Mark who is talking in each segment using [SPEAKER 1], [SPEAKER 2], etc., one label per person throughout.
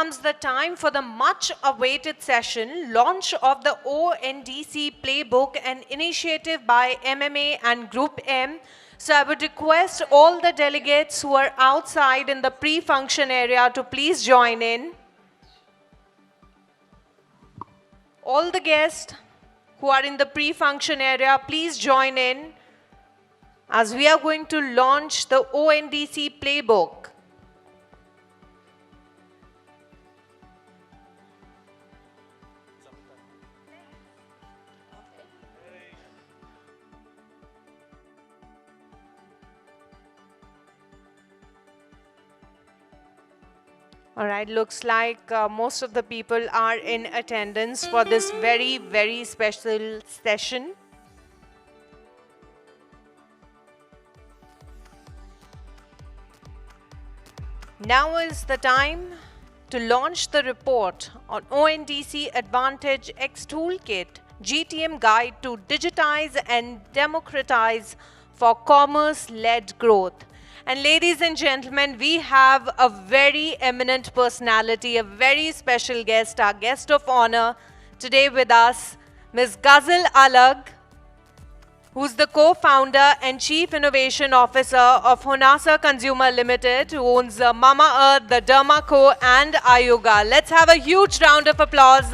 [SPEAKER 1] comes the time for the much-awaited session, launch of the ONDC Playbook, an initiative by MMA and GroupM. So I would request all the delegates who are outside in the pre-function area to please join in. All the guests who are in the pre-function area, please join in as we are going to launch the ONDC Playbook. All right, looks like most of the people are in attendance for this very, very special session. Now is the time to launch the report on ONDC Advantage X toolkit, GTM guide to digitize and democratize for commerce-led growth. And ladies and gentlemen, we have a very eminent personality, a very special guest, our guest of honor today with us, Ms. Ghazal Alagh, who's the co-founder and chief innovation officer of Honasa Consumer Ltd, who owns Mamaearth, the Derma and Ayuga. Let's have a huge round of applause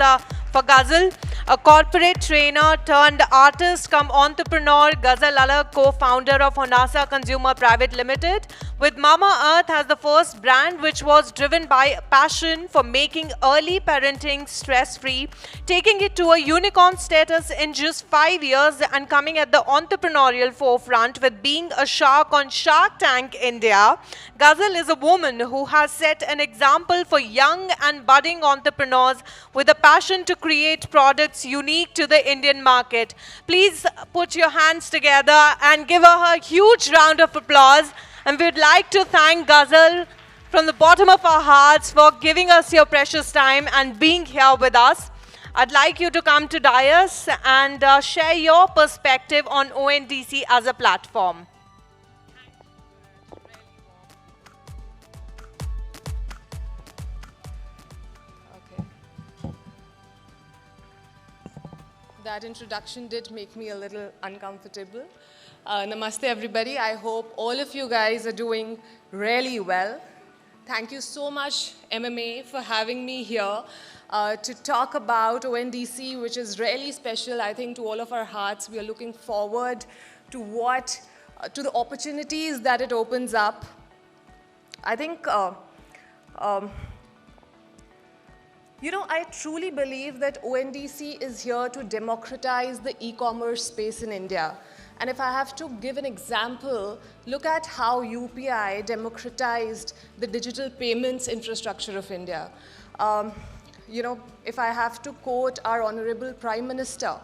[SPEAKER 1] for Ghazal, a corporate trainer turned artist come entrepreneur. Ghazal Alagh, co-founder of Honasa Consumer Private Limited, with Mamaearth as the first brand which was driven by a passion for making early parenting stress-free, taking it to a unicorn status in just 5 years and coming at the entrepreneurial forefront with being a shark on Shark Tank India. Ghazal is a woman who has set an example for young and budding entrepreneurs with a passion to create products unique to the Indian market. Please put your hands together and give her a huge round of applause. And we'd like to thank Ghazal from the bottom of our hearts for giving us your precious time and being here with us. I'd like you to come to dais and share your perspective on ONDC as a platform.
[SPEAKER 2] That introduction did make me a little uncomfortable. Namaste everybody. I hope all of you guys are doing really well. Thank you so much MMA for having me here to talk about ONDC, which is really special, I think, to all of our hearts. We are looking forward to to the opportunities that it opens up. I think you know, I truly believe that ONDC is here to democratize the e-commerce space in India. And if I have to give an example, look at how UPI democratized the digital payments infrastructure of India. You know, if I have to quote our Honorable Prime Minister,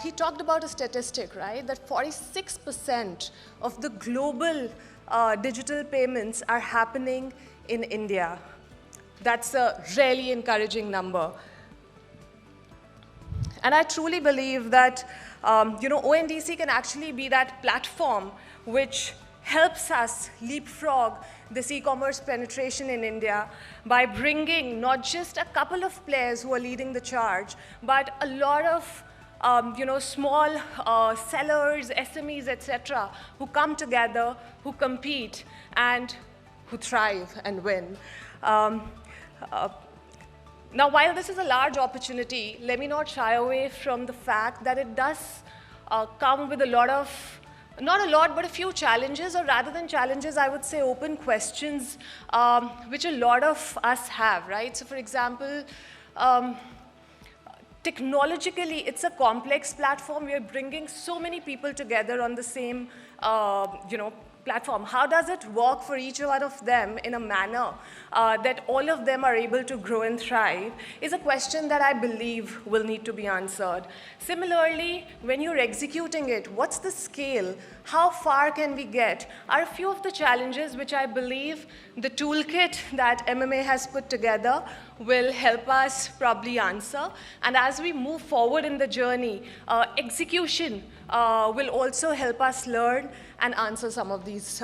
[SPEAKER 2] he talked about a statistic, right, that 46% of the global digital payments are happening in India. That's a really encouraging number. And I truly believe that you know, ONDC can actually be that platform which helps us leapfrog this e-commerce penetration in India by bringing not just a couple of players who are leading the charge, but a lot of you know, small sellers, SMEs, etc., who come together, who compete, and who thrive and win. Now, while this is a large opportunity, let me not shy away from the fact that it does come with a lot of, not a lot, but a few challenges, or rather than challenges, I would say open questions, which a lot of us have, right? So, for example, technologically, it's a complex platform. We are bringing so many people together on the same, you know, platform. How does it work for each one of them in a manner that all of them are able to grow and thrive is a question that I believe will need to be answered. Similarly, when you're executing it, what's the scale? How far can we get? Are a few of the challenges which I believe the toolkit that MMA has put together will help us probably answer. And as we move forward in the journey, execution will also help us learn and answer some of these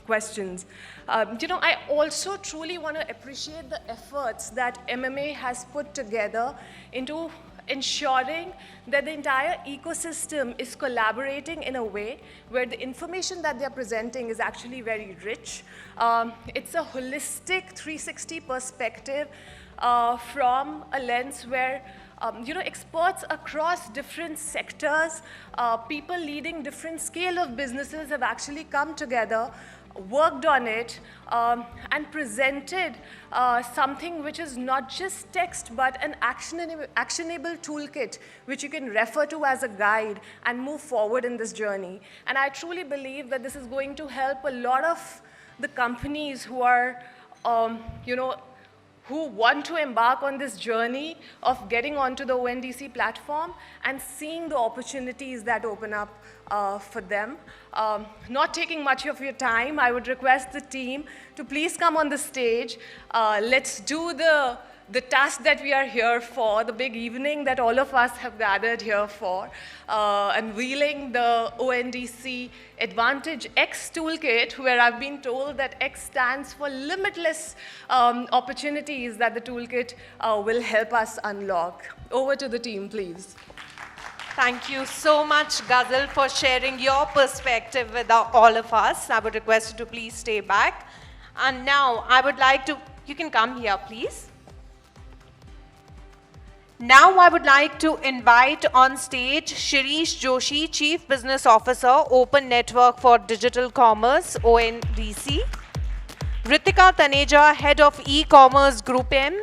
[SPEAKER 2] questions. I also truly want to appreciate the efforts that MMA has put together into ensuring that the entire ecosystem is collaborating in a way where the information that they're presenting is actually very rich. It's a holistic 360 perspective from a lens where experts across different sectors, people leading different scale of businesses have actually come together, worked on it, and presented something which is not just text, but an actionable toolkit, which you can refer to as a guide and move forward in this journey. And I truly believe that this is going to help a lot of the companies who are, who want to embark on this journey of getting onto the ONDC platform and seeing the opportunities that open up for them. Not taking much of your time, I would request the team to please come on the stage. Let's do the task that we are here for, the big evening that all of us have gathered here for, unveiling the ONDC Advantage X toolkit, where I've been told that X stands for limitless opportunities that the toolkit will help us unlock. Over to the team, please.
[SPEAKER 1] Thank you so much, Ghazal, for sharing your perspective with all of us. I would request you to please stay back. And now I would like to, you can come here, please. Now I would like to invite on stage Shireesh Joshi, Chief Business Officer, Open Network for Digital Commerce, ONDC. Ritika Taneja, Head of eCommerce, GroupM.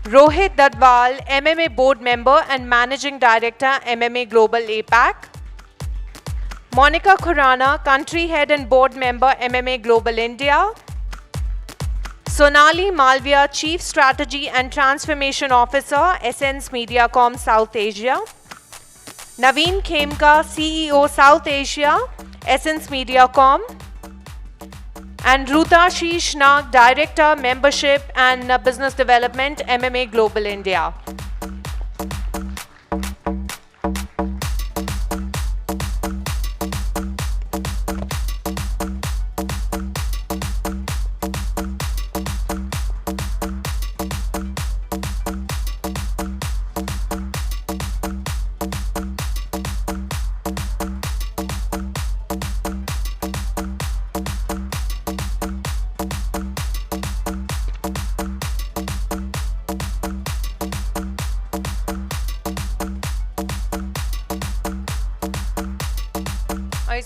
[SPEAKER 1] Rohit Dadwal, MMA Board Member and Managing Director, MMA Global APAC. Moneka Khurana, Country Head and Board Member, MMA Global India. Sonali Malviya, Chief Strategy and Transformation Officer, Essence Mediacom South Asia. Naveen Khemka, CEO South Asia, Essence Mediacom. And Rutashish Nag, Director, Membership and Business Development, MMA Global India.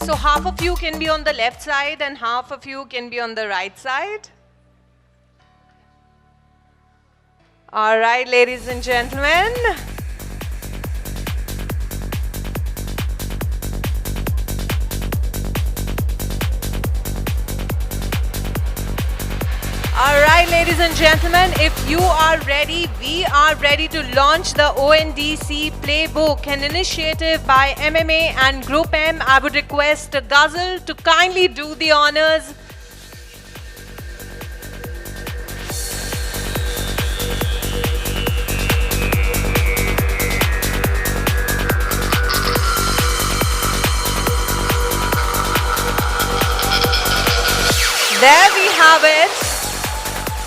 [SPEAKER 1] So half of you can be on the left side and half of you can be on the right side. All right, ladies and gentlemen. All right, ladies and gentlemen, if you are ready, we are ready to launch the ONDC Playbook, an initiative by MMA and GroupM. I would request Ghazal to kindly do the honors. There we have it.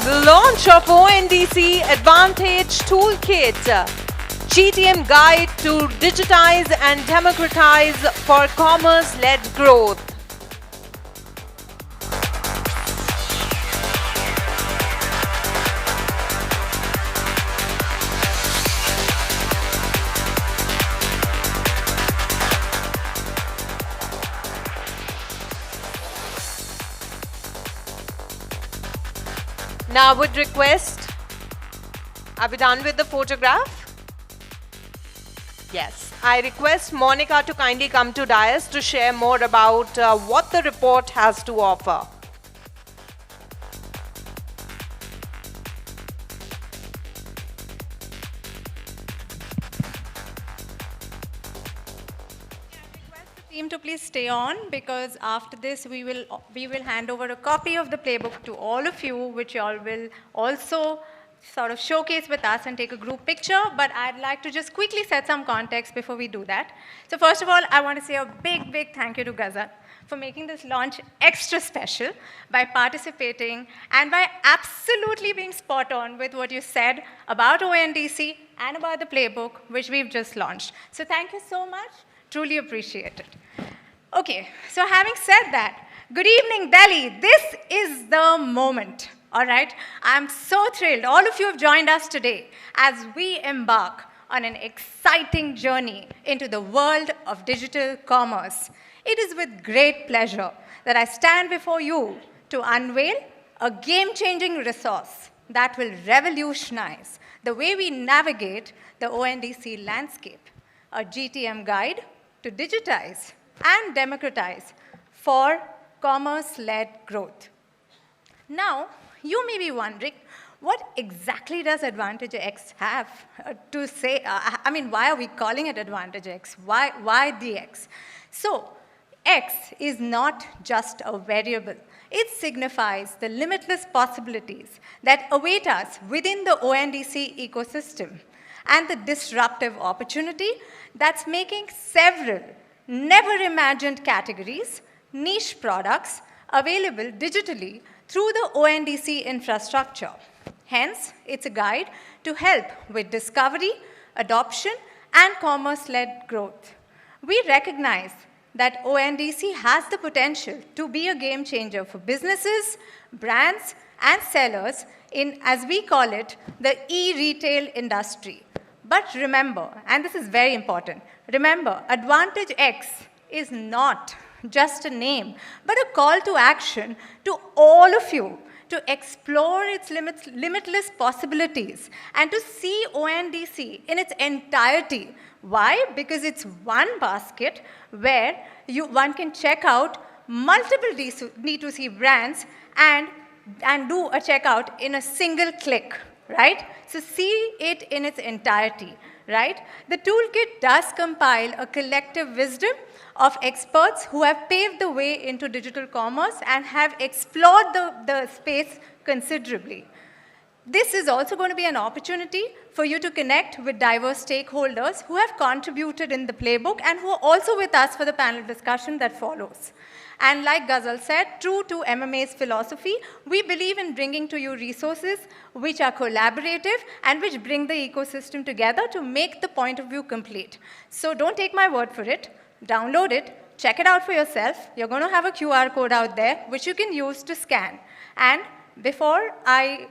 [SPEAKER 1] The launch of ONDC Advantage Toolkit, GTM Guide to Digitize and Democratize for Commerce-Led Growth. Now I would request, are we done with the photograph? Yes. I request Moneka to kindly come to dais to share more about what the report has to offer.
[SPEAKER 3] Team to please stay on, because after this we will hand over a copy of the playbook to all of you, which you all will also sort of showcase with us and take a group picture, but I'd like to just quickly set some context before we do that. So first of all, I want to say a big, big thank you to Ghazal for making this launch extra special by participating and by absolutely being spot on with what you said about ONDC and about the playbook, which we've just launched. So thank you so much. Truly appreciate it. Okay, so having said that, good evening, Delhi. This is the moment, all right? I'm so thrilled all of you have joined us today as we embark on an exciting journey into the world of digital commerce. It is with great pleasure that I stand before you to unveil a game-changing resource that will revolutionize the way we navigate the ONDC landscape, a GTM guide to digitize and democratize for commerce-led growth. Now, you may be wondering, what exactly does Advantage X have to say? I mean, why are we calling it Advantage X? Why the X? So, X is not just a variable. It signifies the limitless possibilities that await us within the ONDC ecosystem and the disruptive opportunity that's making several never-imagined categories, niche products, available digitally through the ONDC infrastructure. Hence, it's a guide to help with discovery, adoption, and commerce-led growth. We recognize that ONDC has the potential to be a game changer for businesses, brands, and sellers in, as we call it, the e-retail industry. But remember, and this is very important, remember, Advantage X is not just a name, but a call to action to all of you to explore its limitless possibilities and to see ONDC in its entirety. Why? Because it's one basket where one can check out multiple D2C brands and do a checkout in a single click, right? So see it in its entirety, right? The toolkit does compile a collective wisdom of experts who have paved the way into digital commerce and have explored the space considerably. This is also going to be an opportunity for you to connect with diverse stakeholders who have contributed in the playbook and who are also with us for the panel discussion that follows. And like Ghazal said, true to MMA's philosophy, we believe in bringing to you resources which are collaborative and which bring the ecosystem together to make the point of view complete. So don't take my word for it. Download it. Check it out for yourself. You're going to have a QR code out there which you can use to scan. And before I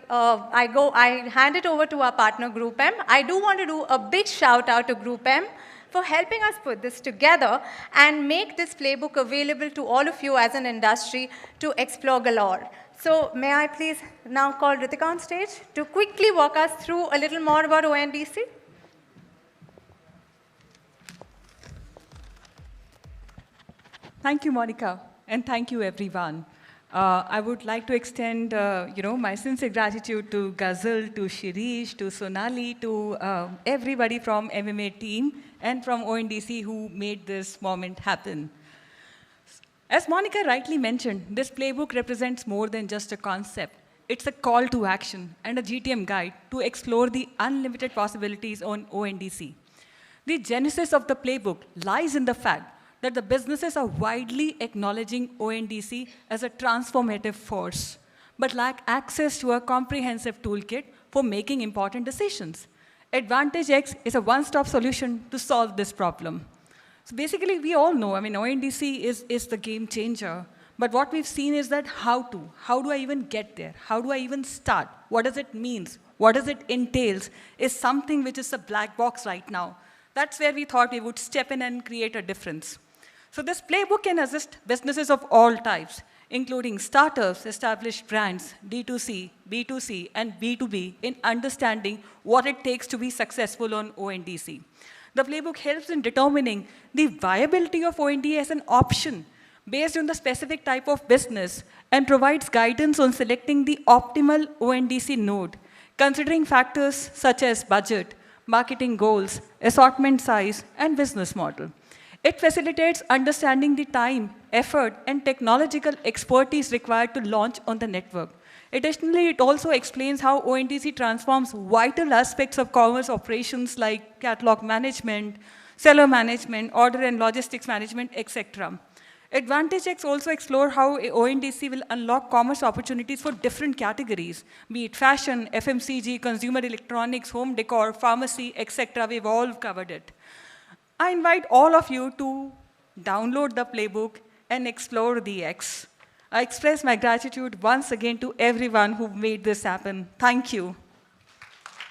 [SPEAKER 3] hand it over to our partner GroupM, I do want to do a big shout out to GroupM for helping us put this together and make this playbook available to all of you as an industry to explore galore. So may I please now call Ritika on stage to quickly walk us through a little more about ONDC?
[SPEAKER 4] Thank you, Monica, and thank you, everyone. I would like to extend, my sincere gratitude to Ghazal, to Shireesh, to Sonali, to everybody from MMA team and from ONDC who made this moment happen. As Monica rightly mentioned, this playbook represents more than just a concept. It's a call to action and a GTM guide to explore the unlimited possibilities on ONDC. The genesis of the playbook lies in the fact that the businesses are widely acknowledging ONDC as a transformative force, but lack access to a comprehensive toolkit for making important decisions. Advantage X is a one-stop solution to solve this problem. So basically, we all know, ONDC is the game changer, but what we've seen is that how do I even get there? How do I even start? What does it mean? What does it entails is something which is a black box right now. That's where we thought we would step in and create a difference. So this playbook can assist businesses of all types, including startups, established brands, D2C, B2C, and B2B in understanding what it takes to be successful on ONDC. The playbook helps in determining the viability of ONDC as an option based on the specific type of business and provides guidance on selecting the optimal ONDC node, considering factors such as budget, marketing goals, assortment size, and business model. It facilitates understanding the time, effort, and technological expertise required to launch on the network. Additionally, it also explains how ONDC transforms vital aspects of commerce operations like catalog management, seller management, order and logistics management, etc. Advantage X also explore how ONDC will unlock commerce opportunities for different categories, be it fashion, FMCG, consumer electronics, home decor, pharmacy, etc. We've all covered it. I invite all of you to download the playbook and explore the X. I express my gratitude once again to everyone who made this happen. Thank you.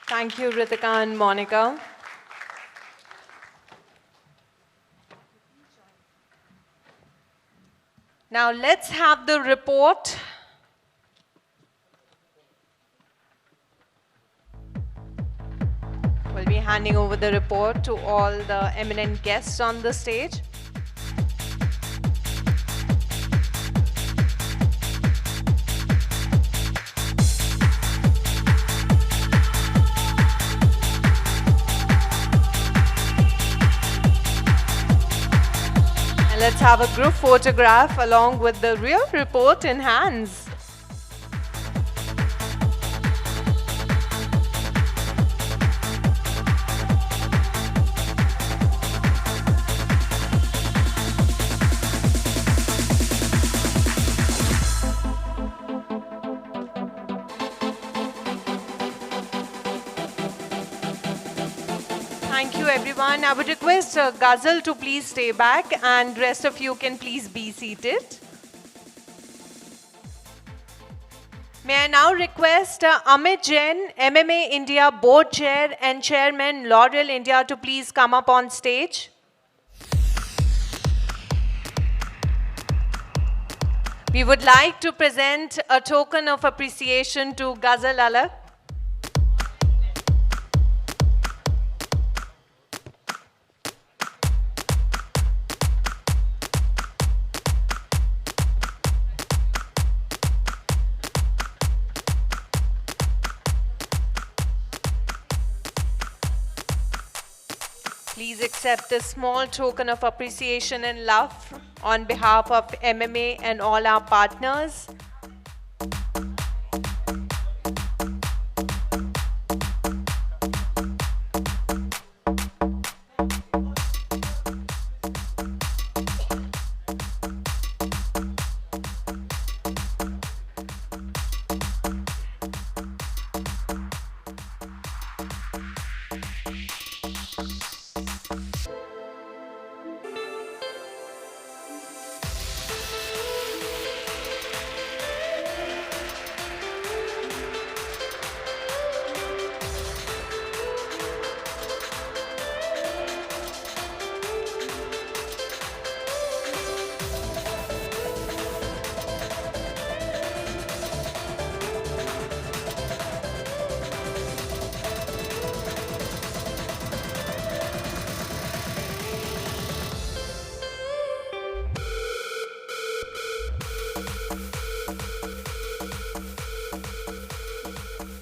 [SPEAKER 1] Thank you, Ritika and Moneka. Now let's have the report. We'll be handing over the report to all the eminent guests on the stage. Let's have a group photograph along with the real report in hands. Thank you, everyone. I would request Ghazal to please stay back, and rest of you can please be seated. May I now request Amit Jain, MMA India Board Chair and Chairman, L'Oreal India, to please come up on stage. We would like to present a token of appreciation to Ghazal Alagh. Please accept this small token of appreciation and love on behalf of MMA and all our partners.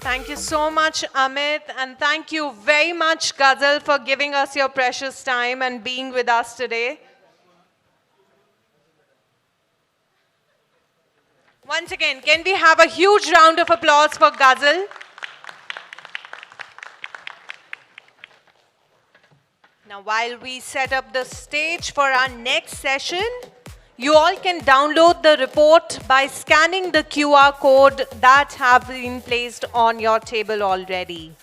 [SPEAKER 1] Thank you so much, Amit, and thank you very much, Ghazal, for giving us your precious time and being with us today. Once again, can we have a huge round of applause for Ghazal? Now, while we set up the stage for our next session, you all can download the report by scanning the QR code that have been placed on your table already.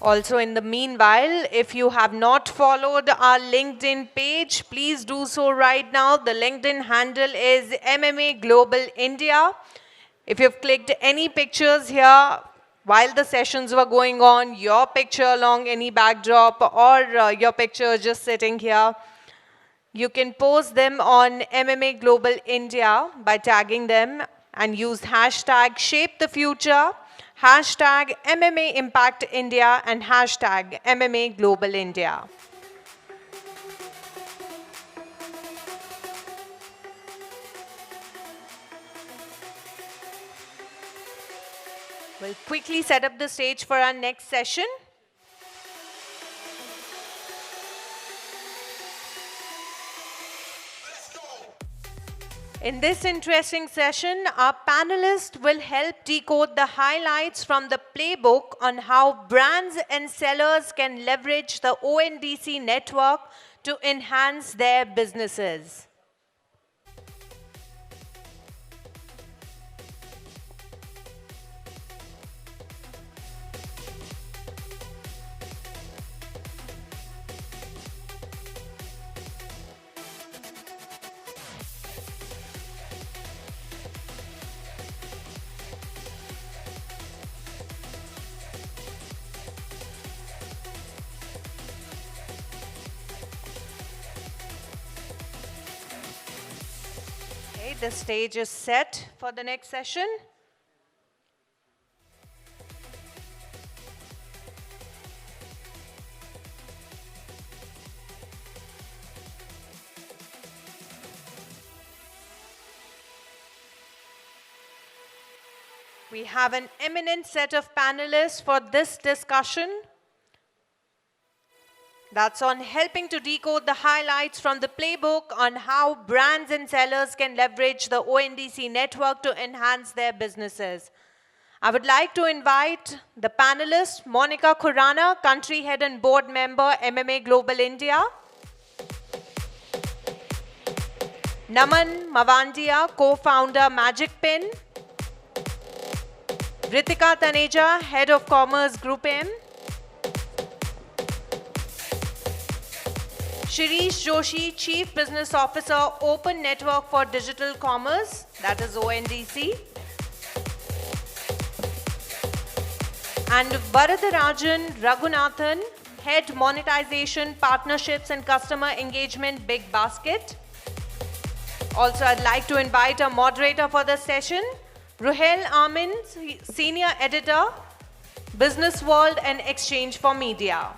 [SPEAKER 1] Also, in the meanwhile, if you have not followed our LinkedIn page, please do so right now. The LinkedIn handle is MMA Global India. If you've clicked any pictures here while the sessions were going on, your picture along any backdrop or your picture just sitting here, you can post them on MMA Global India by tagging them and use hashtag Shape the Future, hashtag MMA Impact India, and hashtag MMA Global India. We'll quickly set up the stage for our next session. In this interesting session, our panelists will help decode the highlights from the playbook on how brands and sellers can leverage the ONDC network to enhance their businesses. The stage is set for the next session. We have an eminent set of panelists for this discussion. That's on helping to decode the highlights from the playbook on how brands and sellers can leverage the ONDC network to enhance their businesses. I would like to invite the panelists, Moneka Khurana, Country Head and Board Member, MMA Global India. Naman Mawandia, Co-Founder, Magicpin. Ritika Taneja, Head of Commerce, GroupM. Shireesh Joshi, Chief Business Officer, Open Network for Digital Commerce, that is ONDC. And Varadarajan Raghunathan, Head Monetization, Partnerships and Customer Engagement, Big Basket. Also, I'd like to invite a moderator for the session, Ruhail Amin, Senior Editor, Business World and Exchange for Media.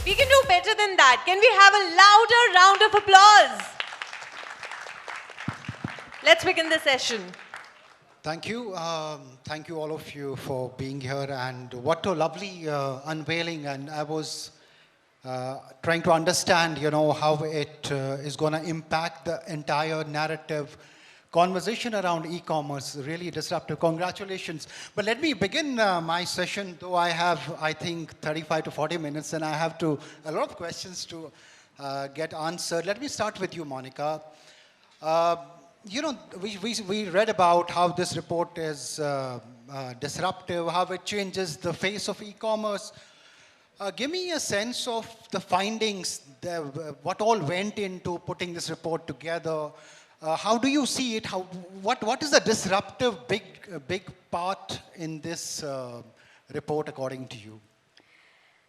[SPEAKER 1] We can do better than that. Can we have a louder round of applause? Let's begin the session.
[SPEAKER 5] Thank you. Thank you all of you for being here, and what a lovely unveiling. And I was trying to understand, how it is going to impact the entire narrative conversation around e-commerce. Really disruptive. Congratulations. But let me begin my session, though I have, I think, 35 to 40 minutes, and I have a lot of questions to get answered. Let me start with you, Moneka. We read about how this report is disruptive, how it changes the face of e-commerce. Give me a sense of the findings, what all went into putting this report together. How do you see it? What is the disruptive big part in this report according to you?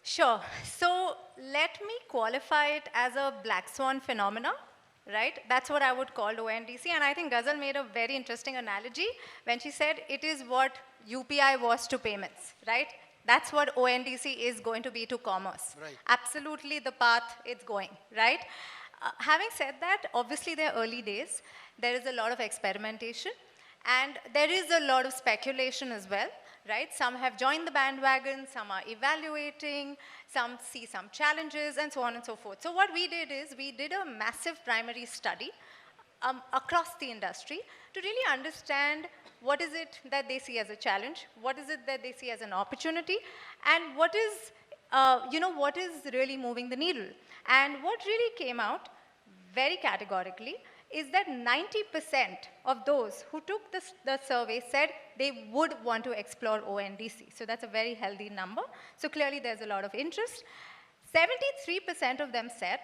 [SPEAKER 3] Sure. So let me qualify it as a black swan phenomena, right? That's what I would call ONDC. And I think Ghazal made a very interesting analogy when she said it is what UPI was to payments, right? That's what ONDC is going to be to commerce.
[SPEAKER 5] Right.
[SPEAKER 3] Absolutely the path it's going, right? Having said that, obviously they're early days. There is a lot of experimentation and there is a lot of speculation as well, right? Some have joined the bandwagon, some are evaluating, some see some challenges and so on and so forth. So what we did is we did a massive primary study across the industry to really understand what is it that they see as a challenge, what is it that they see as an opportunity, and what is what is really moving the needle. And what really came out very categorically is that 90% of those who took the survey said they would want to explore ONDC. So that's a very healthy number. So clearly there's a lot of interest. 73% of them said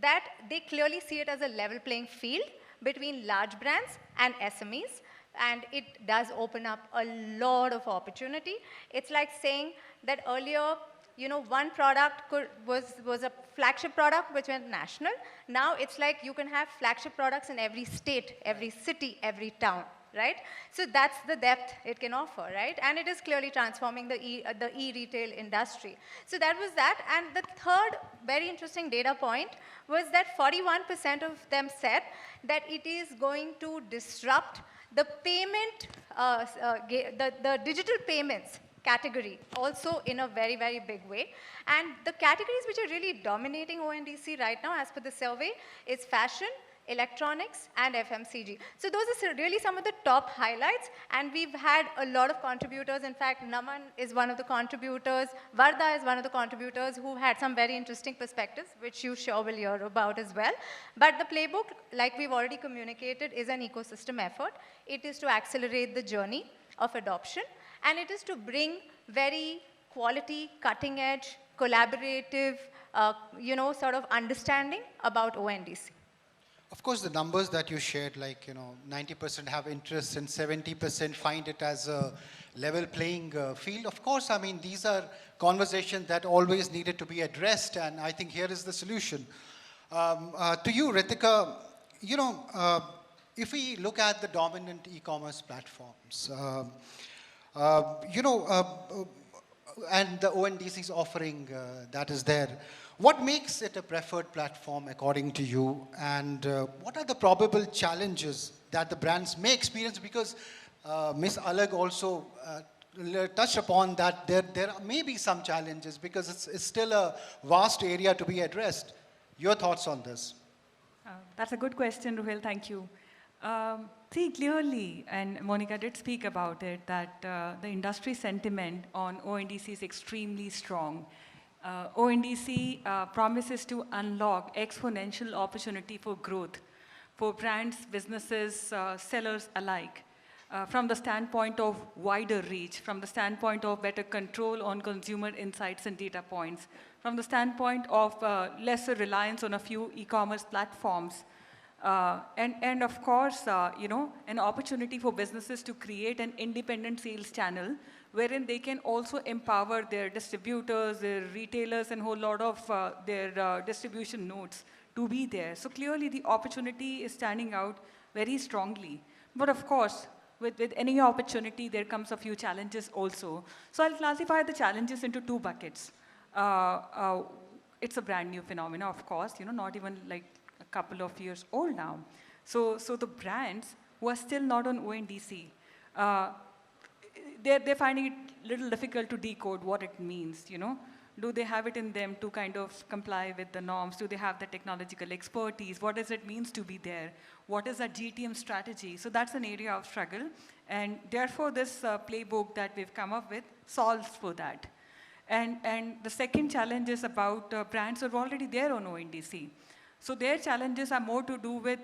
[SPEAKER 3] that they clearly see it as a level playing field between large brands and SMEs. And it does open up a lot of opportunity. It's like saying that earlier, one product was a flagship product which went national. Now it's like you can have flagship products in every state, every city, every town, right? So that's the depth it can offer, right? And it is clearly transforming the e-retail industry. So that was that. And the third very interesting data point was that 41% of them said that it is going to disrupt the payment, the digital payments category also in a very, very big way. And the categories which are really dominating ONDC right now as per the survey is fashion, electronics, and FMCG. So those are really some of the top highlights, and we've had a lot of contributors. In fact, Naman is one of the contributors, Varda is one of the contributors who had some very interesting perspectives, which you sure will hear about as well. But the playbook, like we've already communicated, is an ecosystem effort. It is to accelerate the journey of adoption, and it is to bring very quality, cutting edge, collaborative, sort of understanding about ONDC.
[SPEAKER 5] Of course, the numbers that you shared, like, 90% have interest and 70% find it as a level playing field. Of course, I mean, these are conversations that always needed to be addressed, and I think here is the solution. To you, Ritika, if we look at the dominant e-commerce platforms, and the ONDC's offering that is there, what makes it a preferred platform according to you, and what are the probable challenges that the brands may experience? Because Ms. Alagh also touched upon that there may be some challenges because it's still a vast area to be addressed. Your thoughts on this?
[SPEAKER 4] That's a good question, Ruhel. Thank you. See, clearly, and Moneka did speak about it, that the industry sentiment on ONDC is extremely strong. ONDC promises to unlock exponential opportunity for growth for brands, businesses, sellers alike, from the standpoint of wider reach, from the standpoint of better control on consumer insights and data points, from the standpoint of lesser reliance on a few e-commerce platforms, and of course, an opportunity for businesses to create an independent sales channel wherein they can also empower their distributors, their retailers, and a whole lot of their distribution nodes to be there. So clearly, the opportunity is standing out very strongly. But of course, with any opportunity, there comes a few challenges also. So I'll classify the challenges into two buckets. It's a brand new phenomena, of course, not even like a couple of years old now. So the brands who are still not on ONDC, they're finding it a little difficult to decode what it means, Do they have it in them to kind of comply with the norms? Do they have the technological expertise? What does it mean to be there? What is that GTM strategy? So that's an area of struggle. And therefore, this playbook that we've come up with solves for that. And the second challenge is about brands who are already there on ONDC. So their challenges are more to do with,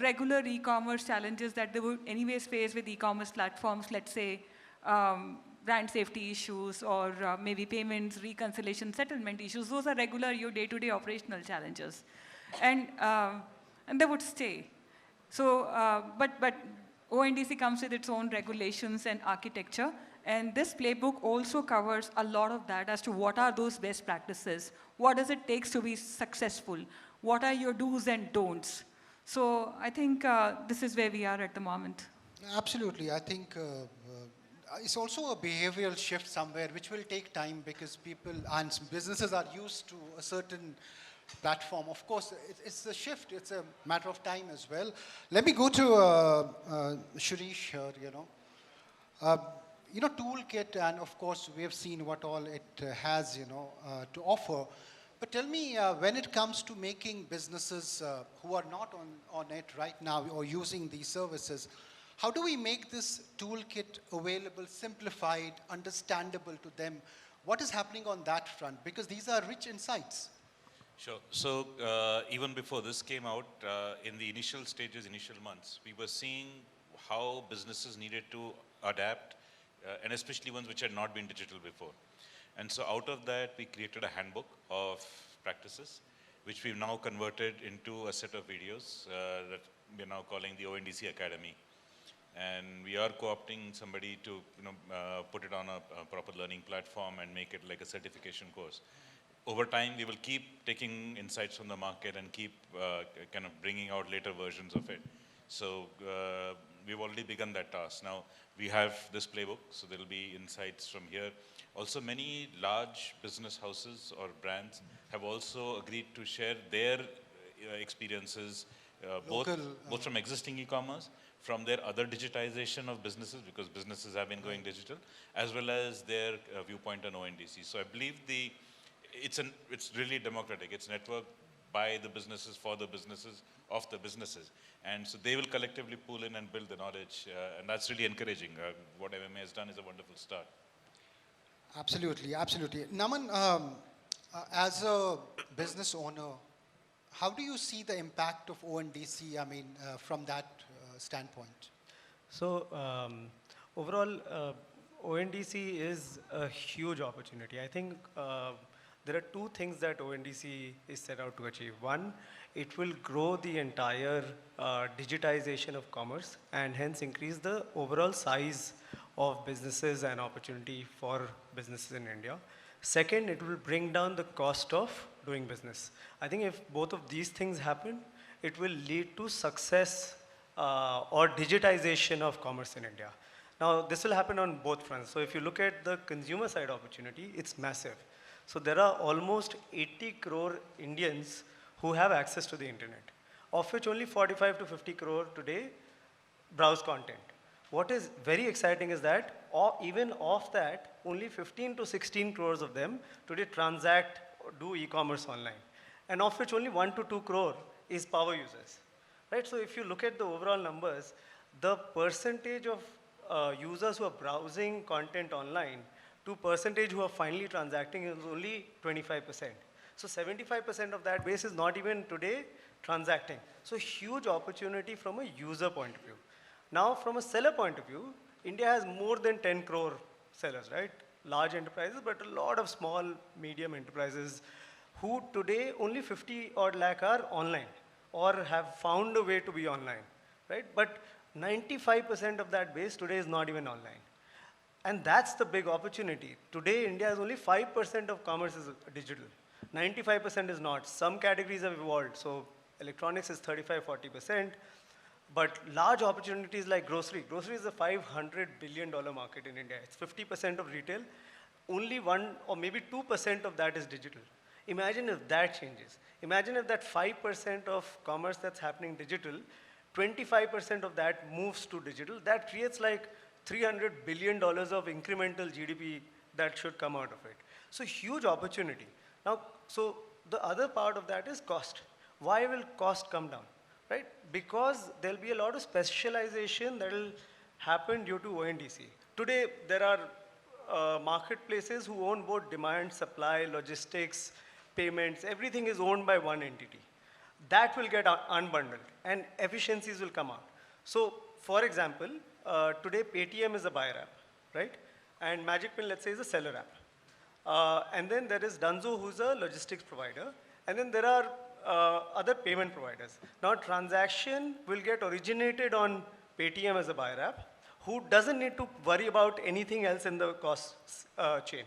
[SPEAKER 4] regular e-commerce challenges that they would anyways face with e-commerce platforms, let's say brand safety issues or maybe payments, reconciliation, settlement issues. Those are regular, your day-to-day operational challenges. And they would stay. So, but ONDC comes with its own regulations and architecture. And this playbook also covers a lot of that as to what are those best practices. What does it take to be successful? What are your do's and don'ts? So I think this is where we are at the moment.
[SPEAKER 5] Absolutely. I think it's also a behavioral shift somewhere, which will take time because people and businesses are used to a certain platform. Of course, it's a shift. It's a matter of time as well. Let me go to Shireesh here, toolkit, and of course, we have seen what all it has, to offer. But tell me, when it comes to making businesses who are not on it right now or using these services, how do we make this toolkit available, simplified, understandable to them? What is happening on that front? Because these are rich insights.
[SPEAKER 6] Sure. So even before this came out, in the initial stages, initial months, we were seeing how businesses needed to adapt, and especially ones which had not been digital before. And so out of that, we created a handbook of practices, which we've now converted into a set of videos that we're now calling the ONDC Academy. And we are co-opting somebody to put it on a proper learning platform and make it like a certification course. Over time, we will keep taking insights from the market and keep kind of bringing out later versions of it. So we've already begun that task. Now we have this playbook, so there will be insights from here. Also, many large business houses or brands have also agreed to share their experiences, both from existing e-commerce, from their other digitization of businesses, because businesses have been going digital, as well as their viewpoint on ONDC. So I believe it's really democratic. It's networked by the businesses, for the businesses, of the businesses. And so they will collectively pool in and build the knowledge. And that's really encouraging. What MMA has done is a wonderful start.
[SPEAKER 5] Absolutely, absolutely. Naman, as a business owner, how do you see the impact of ONDC, I mean, from that standpoint?
[SPEAKER 7] So overall, ONDC is a huge opportunity. I think there are two things that ONDC is set out to achieve. One, it will grow the entire digitization of commerce and hence increase the overall size of businesses and opportunity for businesses in India. Second, it will bring down the cost of doing business. I think if both of these things happen, it will lead to success or digitization of commerce in India. Now, this will happen on both fronts. So if you look at the consumer side opportunity, it's massive. So there are almost 80 crore Indians who have access to the internet, of which only 45 to 50 crore today browse content. What is very exciting is that even of that, only 15 to 16 crores of them today transact or do e-commerce online, and of which only 1 to 2 crore is power users. Right? So if you look at the overall numbers, the percentage of users who are browsing content online to percentage who are finally transacting is only 25%. So 75% of that base is not even today transacting. So huge opportunity from a user point of view. Now from a seller point of view, India has more than 10 crore sellers, right? Large enterprises, but a lot of small, medium enterprises who today only 50 odd lakh are online or have found a way to be online, right? But 95% of that base today is not even online. And that's the big opportunity. Today, India has only 5% of commerce is digital. 95% is not. Some categories have evolved. So electronics is 35–40%. But large opportunities like grocery. Grocery is a $500 billion market in India. It's 50% of retail. Only 1 or maybe 2% of that is digital. Imagine if that changes. Imagine if that 5% of commerce that's happening digital, 25% of that moves to digital. That creates like $300 billion of incremental GDP that should come out of it. So huge opportunity. Now, so the other part of that is cost. Why will cost come down? Right? Because there'll be a lot of specialization that will happen due to ONDC. Today, there are marketplaces who own both demand, supply, logistics, payments. Everything is owned by one entity. That will get unbundled and efficiencies will come out. So, for example, today Paytm is a buyer app, right? And Magicpin, let's say, is a seller app. And then there is Dunzo, who's a logistics provider. And then there are other payment providers. Now, transaction will get originated on Paytm as a buyer app, who doesn't need to worry about anything else in the cost chain.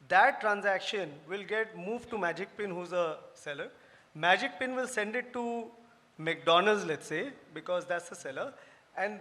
[SPEAKER 7] That transaction will get moved to Magicpin, who's a seller. Magicpin will send it to McDonald's, let's say, because that's the seller. And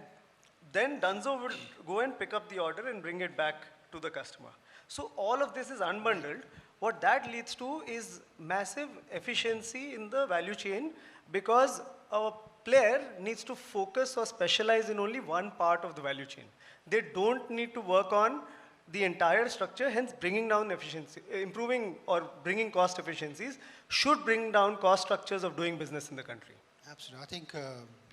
[SPEAKER 7] then Dunzo will go and pick up the order and bring it back to the customer. So all of this is unbundled. What that leads to is massive efficiency in the value chain because a player needs to focus or specialize in only one part of the value chain. They don't need to work on the entire structure, hence bringing down efficiency, improving or bringing cost efficiencies should bring down cost structures of doing business in the country.
[SPEAKER 5] Absolutely. I think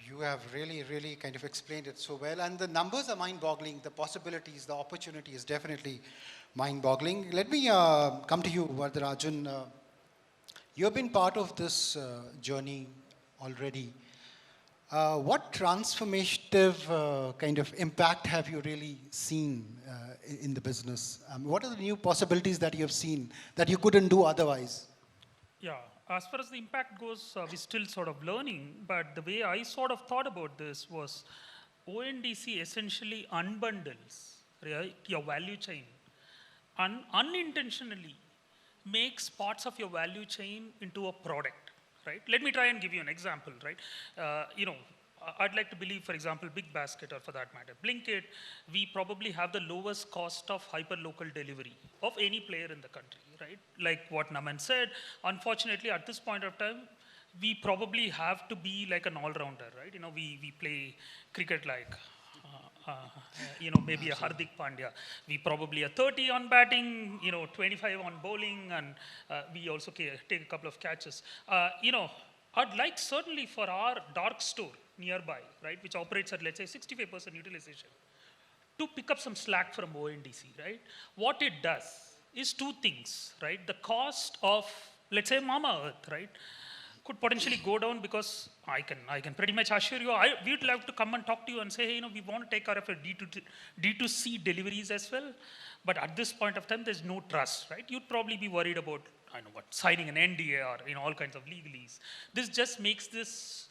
[SPEAKER 5] you have really kind of explained it so well. And the numbers are mind-boggling. The possibilities, the opportunity is definitely mind-boggling. Let me come to you, Vardarajan. You have been part of this journey already. What transformative kind of impact have you really seen in the business? What are the new possibilities that you have seen that you couldn't do otherwise?
[SPEAKER 8] Yeah, as far as the impact goes, we're still sort of learning, but the way I sort of thought about this was ONDC essentially unbundles, right, your value chain and unintentionally makes parts of your value chain into a product. Right? Let me try and give you an example, right? I'd like to believe, for example, Big Basket or for that matter, Blinkit, we probably have the lowest cost of hyperlocal delivery of any player in the country, right? Like what Naman said, unfortunately, at this point of time, we probably have to be like an all-rounder, right? You know, we play cricket like, you know, maybe a Hardik Pandya. We probably are 30 on batting, you know, 25 on bowling, and we also take a couple of catches. You know, I'd like certainly for our dark store nearby, right, which operates at, let's say, 65% utilization, to pick up some slack from ONDC, right? What it does is two things, right? The cost of, let's say, Mamaearth, right, could potentially go down, because I can pretty much assure you, we'd love to come and talk to you and say, hey, you know, we want to take care of your D2C deliveries as well. But at this point of time, there's no trust, right? You'd probably be worried about, I know what, signing an NDA or, you know, all kinds of legalese. This just makes this,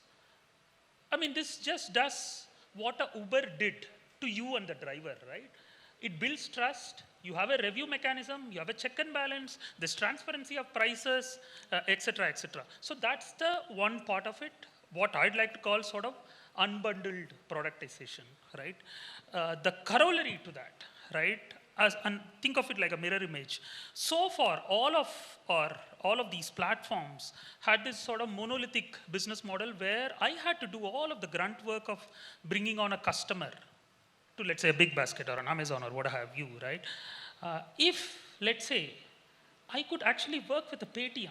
[SPEAKER 8] I mean, this just does what a Uber did to you and the driver, right? It builds trust. You have a review mechanism, you have a check and balance, there's transparency of prices, et cetera, et cetera. So that's the one part of it, what I'd like to call sort of unbundled productization, right? The corollary to that, right? And think of it like a mirror image. So far, all of these platforms had this sort of monolithic business model where I had to do all of the grunt work of bringing on a customer to, let's say, a Big Basket or an Amazon or what have you, right? If, let's say, I could actually work with a Paytm,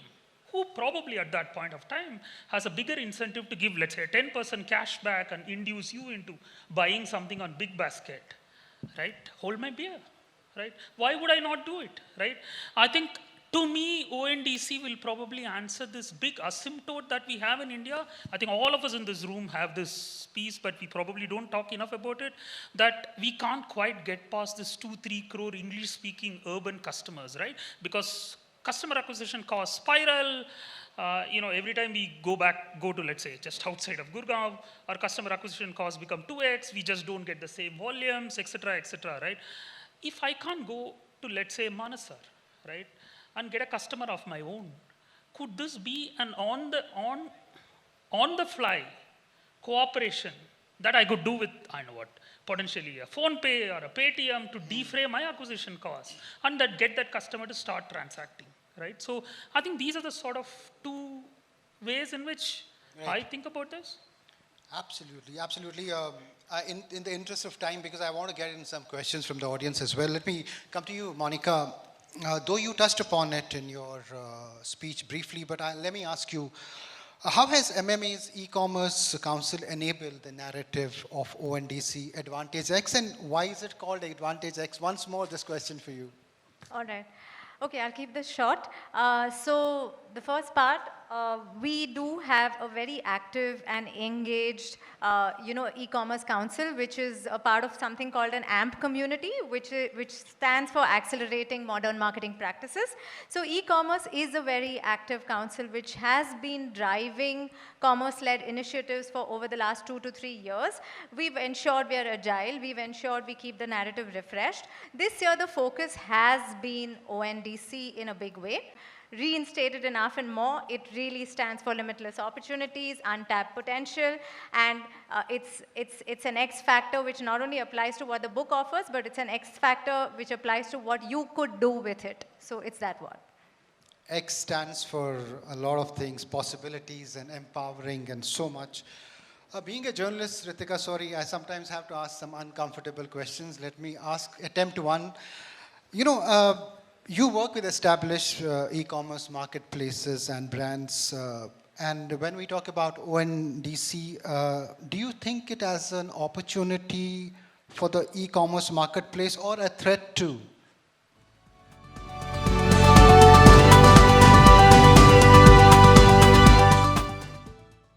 [SPEAKER 8] who probably at that point of time has a bigger incentive to give, let's say, a 10% cash back and induce you into buying something on Big Basket, right? Hold my beer, right? Why would I not do it, right? I think, to me, ONDC will probably answer this big asymptote that we have in India. I think all of us in this room have this piece, but we probably don't talk enough about it, that we can't quite get past this 2-3 crore English-speaking urban customers, right? Because customer acquisition costs spiral. You know, every time we go to, let's say, just outside of Gurgaon, our customer acquisition costs become 2x. We just don't get the same volumes, et cetera, right? If I can't go to, let's say, Manasar, right, and get a customer of my own, could this be an on the fly cooperation that I could do with, I know what, potentially a PhonePe or a Paytm to defray my acquisition costs and that get that customer to start transacting, right? So I think these are the sort of two ways in which I think about this.
[SPEAKER 5] Absolutely, absolutely. In the interest of time, because I want to get in some questions from the audience as well, let me come to you, Moneka. Though you touched upon it in your speech briefly, but let me ask you, how has MMA's e-commerce council enabled the narrative of ONDC Advantage X, and why is it called Advantage X? Once more, this question for you.
[SPEAKER 3] All right. Okay, I'll keep this short. So the first part, we do have a very active and engaged, e-commerce council, which is a part of something called an AMP community, which stands for Accelerating Modern Marketing Practices. So e-commerce is a very active council which has been driving commerce-led initiatives for over the last 2 to 3 years. We've ensured we are agile. We've ensured we keep the narrative refreshed. This year, the focus has been ONDC in a big way. Reinstated enough and more, it really stands for limitless opportunities, untapped potential, and it's an X factor which not only applies to what the book offers, but it's an X factor which applies to what you could do with it. So it's that word.
[SPEAKER 5] X stands for a lot of things, possibilities and empowering and so much. Being a journalist, Ritika, sorry, I sometimes have to ask some uncomfortable questions. Let me attempt one. You work with established e-commerce marketplaces and brands. And when we talk about ONDC, do you think it as an opportunity for the e-commerce marketplace or a threat to